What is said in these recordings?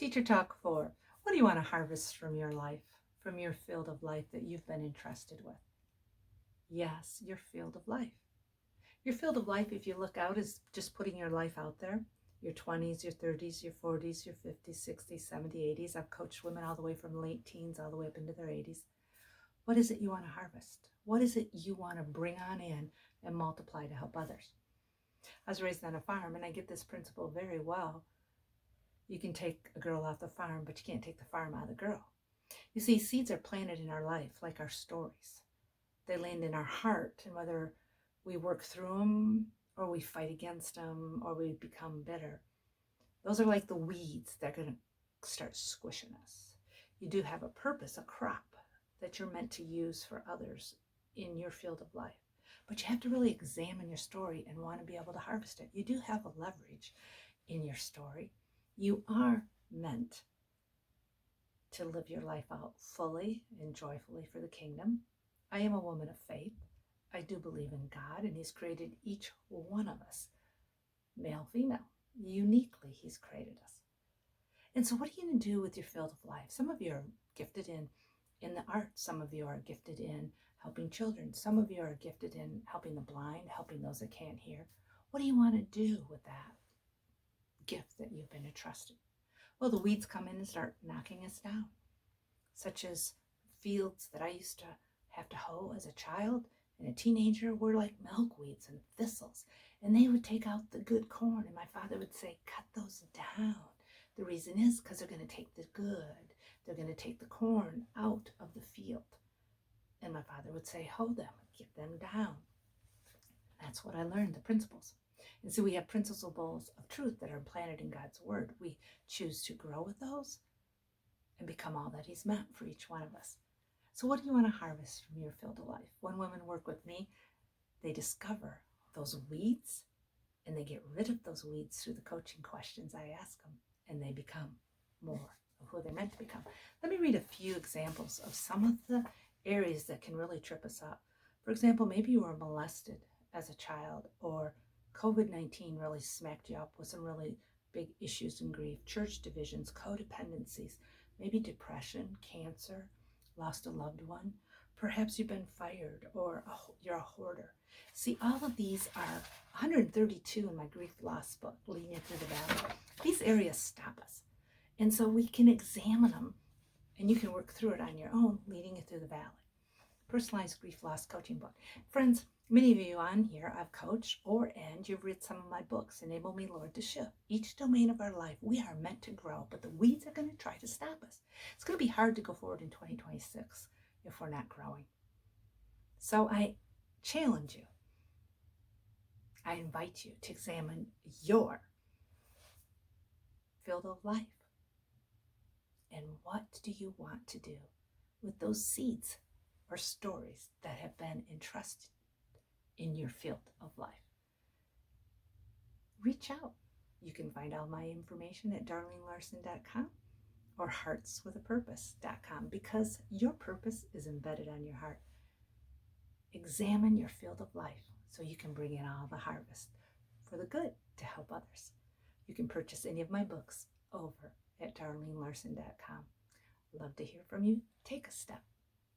Teacher Talk 4. What do you want to harvest from your life, from your field of life that you've been entrusted with? Yes, your field of life. Your field of life, if you look out, is just putting your life out there. Your 20s, your 30s, your 40s, your 50s, 60s, 70s, 80s. I've coached women all the way from late teens all the way up into their 80s. What is it you want to harvest? What is it you want to bring on in and multiply to help others? I was raised on a farm, and I get this principle very well. You can take a girl off the farm, but you can't take the farm out of the girl. You see, seeds are planted in our life like our stories. They land in our heart, and whether we work through them or we fight against them or we become bitter, those are like the weeds that are going to start squishing us. You do have a purpose, a crop that you're meant to use for others in your field of life. But you have to really examine your story and want to be able to harvest it. You do have a leverage in your story. You are meant to live your life out fully and joyfully for the kingdom. I am a woman of faith. I do believe in God, and He's created each one of us, male, female. Uniquely, He's created us. And so what are you going to do with your field of life? Some of you are gifted in the arts. Some of you are gifted in helping children. Some of you are gifted in helping the blind, helping those that can't hear. What do you want to do with that gift that you've been entrusted? Well, the weeds come in and start knocking us down, such as fields that I used to have to hoe as a child and a teenager were like milkweeds and thistles, and they would take out the good corn, and my father would say, cut those down. The reason is because they're going to take the good, they're going to take the corn out of the field. And my father would say, hoe them, get them down. That's what I learned, the principles. And so we have principles of truth that are planted in God's word. We choose to grow with those and become all that He's meant for each one of us. So what do you want to harvest from your field of life? When women work with me, they discover those weeds and they get rid of those weeds through the coaching questions I ask them, and they become more of who they're meant to become. Let me read a few examples of some of the areas that can really trip us up. For example, maybe you were molested as a child, or COVID-19 really smacked you up with some really big issues and grief, church divisions, codependencies, maybe depression, cancer, lost a loved one. Perhaps you've been fired, or you're a hoarder. See, all of these are 132 in my grief loss book, Leading You Through the Valley. These areas stop us. And so we can examine them, and you can work through it on your own, Leading You Through the Valley. Personalized grief loss coaching book. Friends, many of you on here I've coached, and you've read some of my books, Enable Me, Lord, to Shift. Each domain of our life, we are meant to grow, but the weeds are going to try to stop us. It's going to be hard to go forward in 2026 if we're not growing. So I challenge you. I invite you to examine your field of life. And what do you want to do with those seeds or stories that have been entrusted in your field of life? Reach out. You can find all my information at darlenelarson.com or heartswithapurpose.com, because your purpose is embedded on your heart. Examine your field of life so you can bring in all the harvest for the good to help others. You can purchase any of my books over at darlenelarson.com. Love to hear from you. Take a step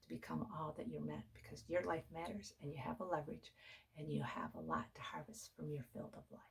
to become all that you're meant, because your life matters and you have a leverage and you have a lot to harvest from your field of life.